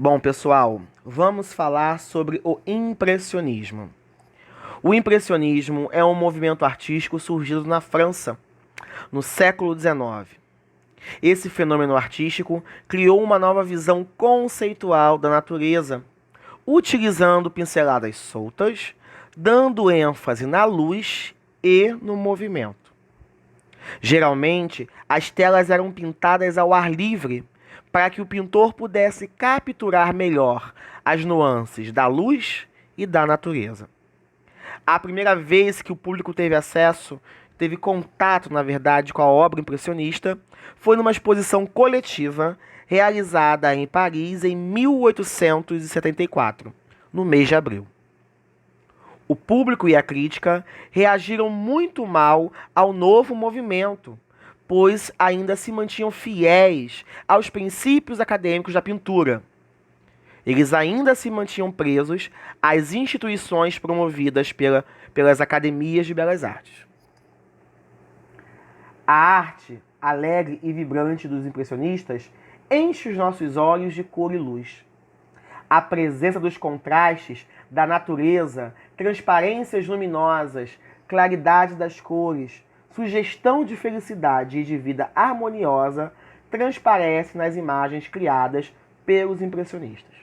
Bom, pessoal, vamos falar sobre o impressionismo. O impressionismo é um movimento artístico surgido na França, no século XIX. Esse fenômeno artístico criou uma nova visão conceitual da natureza, utilizando pinceladas soltas, dando ênfase na luz e no movimento. Geralmente, as telas eram pintadas ao ar livre, para que o pintor pudesse capturar melhor as nuances da luz e da natureza. A primeira vez que o público teve contato, na verdade, com a obra impressionista, foi numa exposição coletiva realizada em Paris em 1874, no mês de abril. O público e a crítica reagiram muito mal ao novo movimento, pois ainda se mantinham fiéis aos princípios acadêmicos da pintura. Eles ainda se mantinham presos às instituições promovidas pelas academias de belas artes. A arte alegre e vibrante dos impressionistas enche os nossos olhos de cor e luz. A presença dos contrastes da natureza, transparências luminosas, claridade das cores, sugestão de felicidade e de vida harmoniosa transparece nas imagens criadas pelos impressionistas.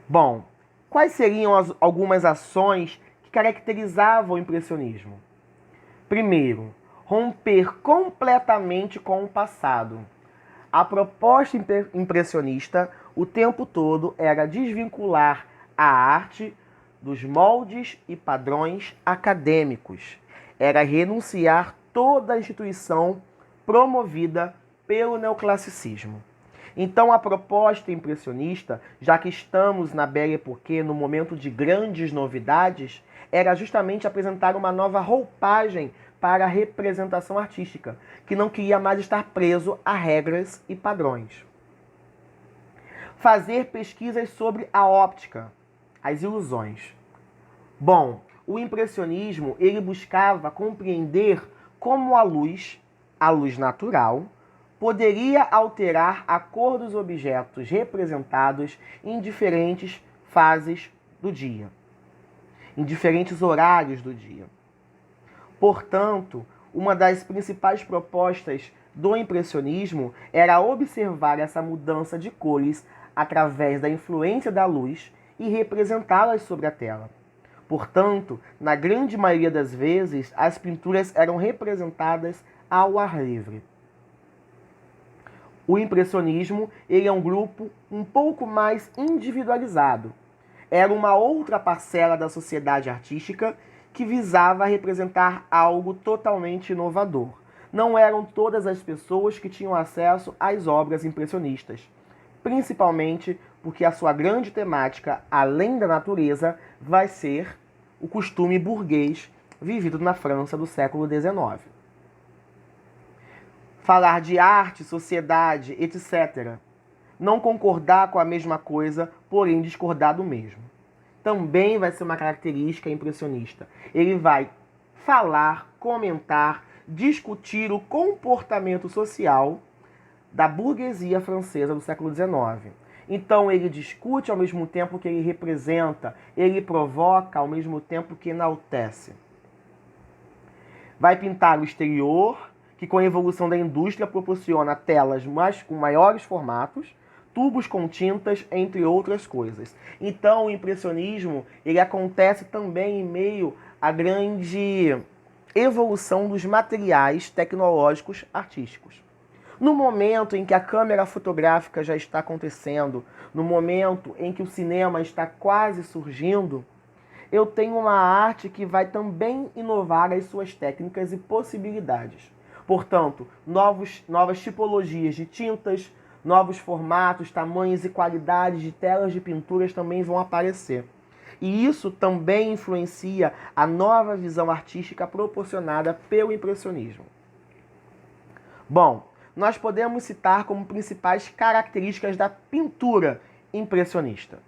Bom, quais seriam algumas ações que caracterizavam o impressionismo? Primeiro, romper completamente com o passado. A proposta impressionista o tempo todo era desvincular a arte dos moldes e padrões acadêmicos. Era renunciar toda a instituição promovida pelo neoclassicismo. Então a proposta impressionista, já que estamos na Belle Époque, no momento de grandes novidades, era justamente apresentar uma nova roupagem para a representação artística, que não queria mais estar preso a regras e padrões. Fazer pesquisas sobre a óptica, as ilusões. Bom, o impressionismo ele buscava compreender como a luz natural, poderia alterar a cor dos objetos representados em diferentes fases do dia, em diferentes horários do dia. Portanto, uma das principais propostas do impressionismo era observar essa mudança de cores através da influência da luz e representá-las sobre a tela. Portanto, na grande maioria das vezes, as pinturas eram representadas ao ar livre. O impressionismo ele é um grupo um pouco mais individualizado. Era uma outra parcela da sociedade artística que visava representar algo totalmente inovador. Não eram todas as pessoas que tinham acesso às obras impressionistas, principalmente porque a sua grande temática, além da natureza, vai ser o costume burguês vivido na França do século XIX. Falar de arte, sociedade, etc. Não concordar com a mesma coisa, porém discordar do mesmo. Também vai ser uma característica impressionista. Ele vai falar, comentar, discutir o comportamento social da burguesia francesa do século XIX. Então ele discute ao mesmo tempo que ele representa, ele provoca ao mesmo tempo que enaltece. Vai pintar o exterior, que com a evolução da indústria proporciona telas com maiores formatos, tubos com tintas, entre outras coisas. Então o impressionismo ele acontece também em meio à grande evolução dos materiais tecnológicos artísticos. No momento em que a câmera fotográfica já está acontecendo, no momento em que o cinema está quase surgindo, eu tenho uma arte que vai também inovar as suas técnicas e possibilidades. Portanto, novas tipologias de tintas, novos formatos, tamanhos e qualidades de telas de pinturas também vão aparecer. E isso também influencia a nova visão artística proporcionada pelo impressionismo. Bom, nós podemos citar como principais características da pintura impressionista.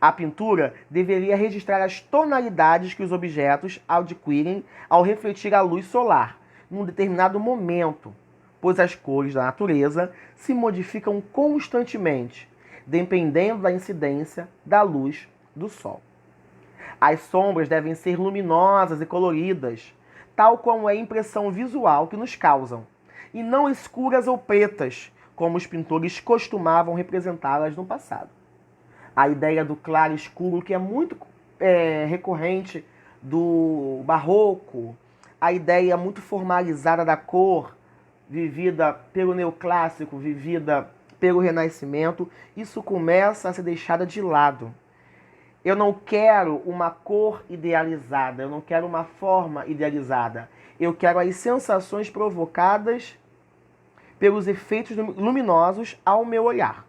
A pintura deveria registrar as tonalidades que os objetos adquirem ao refletir a luz solar, num determinado momento, pois as cores da natureza se modificam constantemente, dependendo da incidência da luz do sol. As sombras devem ser luminosas e coloridas, tal como é a impressão visual que nos causam, e não escuras ou pretas, como os pintores costumavam representá-las no passado. A ideia do claro e escuro, que é muito recorrente do barroco, a ideia muito formalizada da cor, vivida pelo neoclássico, vivida pelo renascimento, isso começa a ser deixado de lado. Eu não quero uma cor idealizada, eu não quero uma forma idealizada. Eu quero as sensações provocadas pelos efeitos luminosos ao meu olhar.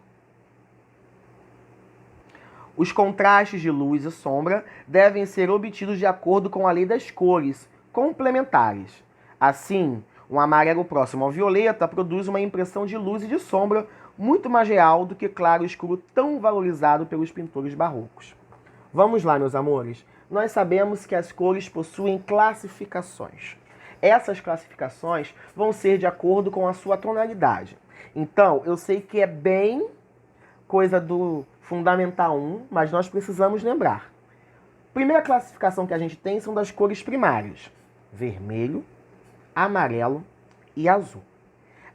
Os contrastes de luz e sombra devem ser obtidos de acordo com a lei das cores complementares. Assim, um amarelo próximo ao violeta produz uma impressão de luz e de sombra muito mais real do que claro e escuro tão valorizado pelos pintores barrocos. Vamos lá, meus amores. Nós sabemos que as cores possuem classificações. Essas classificações vão ser de acordo com a sua tonalidade. Então, eu sei que é bem coisa do Fundamental 1, mas nós precisamos lembrar. Primeira classificação que a gente tem são das cores primárias: vermelho, amarelo e azul.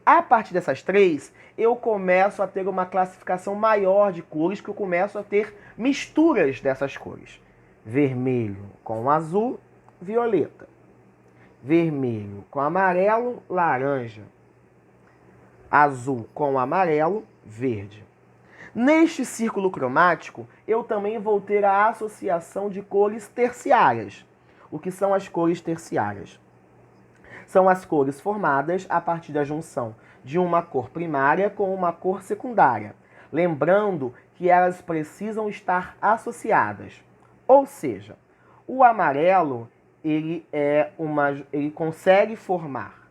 A partir dessas três, eu começo a ter uma classificação maior de cores, que eu começo a ter misturas dessas cores. Vermelho com azul, violeta. Vermelho com amarelo, laranja. Azul com amarelo, verde. Neste círculo cromático, eu também vou ter a associação de cores terciárias. O que são as cores terciárias? São as cores formadas a partir da junção de uma cor primária com uma cor secundária. Lembrando que elas precisam estar associadas. Ou seja, o amarelo ele consegue formar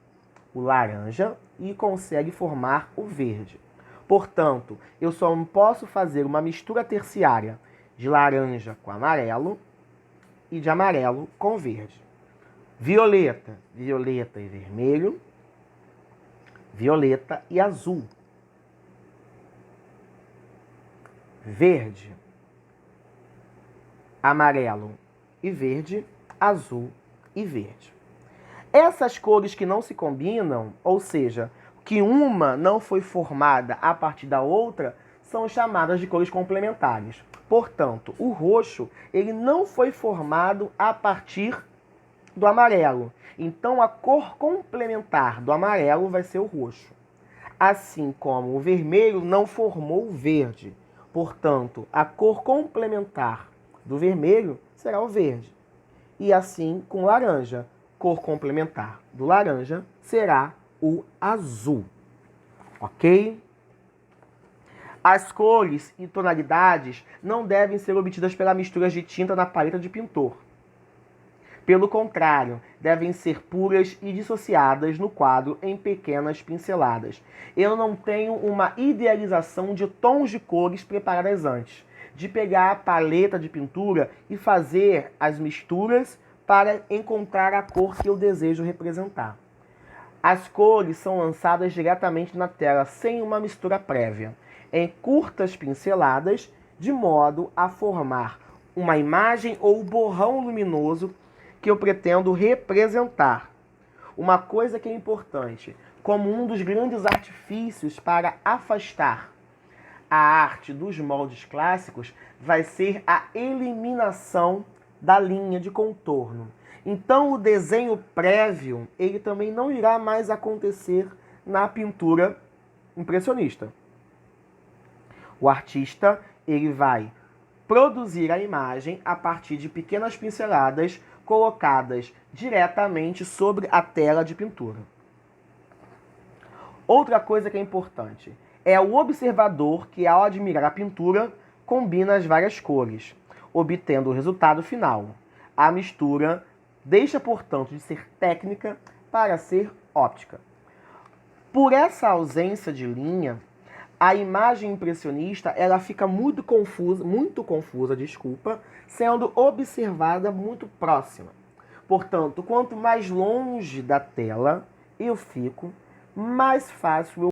o laranja e consegue formar o verde. Portanto, eu só posso fazer uma mistura terciária de laranja com amarelo e de amarelo com verde. Violeta, violeta e vermelho, violeta e azul. Verde, amarelo e verde, azul e verde. Essas cores que não se combinam, ou seja, que uma não foi formada a partir da outra, são chamadas de cores complementares. Portanto, o roxo ele não foi formado a partir do amarelo. Então, a cor complementar do amarelo vai ser o roxo. Assim como o vermelho não formou o verde. Portanto, a cor complementar do vermelho será o verde. E assim com laranja. Cor complementar do laranja será o azul. Ok? As cores e tonalidades não devem ser obtidas pela mistura de tinta na paleta de pintor. Pelo contrário, devem ser puras e dissociadas no quadro em pequenas pinceladas. Eu não tenho uma idealização de tons de cores preparadas antes, de pegar a paleta de pintura e fazer as misturas para encontrar a cor que eu desejo representar. As cores são lançadas diretamente na tela, sem uma mistura prévia, em curtas pinceladas, de modo a formar uma imagem ou borrão luminoso que eu pretendo representar. Uma coisa que é importante, como um dos grandes artifícios para afastar a arte dos moldes clássicos, vai ser a eliminação da linha de contorno. Então, o desenho prévio, ele também não irá mais acontecer na pintura impressionista. O artista, ele vai produzir a imagem a partir de pequenas pinceladas colocadas diretamente sobre a tela de pintura. Outra coisa que é importante é o observador que, ao admirar a pintura, combina as várias cores, obtendo o resultado final. A mistura deixa, portanto, de ser técnica para ser óptica. Por essa ausência de linha, a imagem impressionista ela fica muito confusa, sendo observada muito próxima. Portanto, quanto mais longe da tela eu fico, mais fácil eu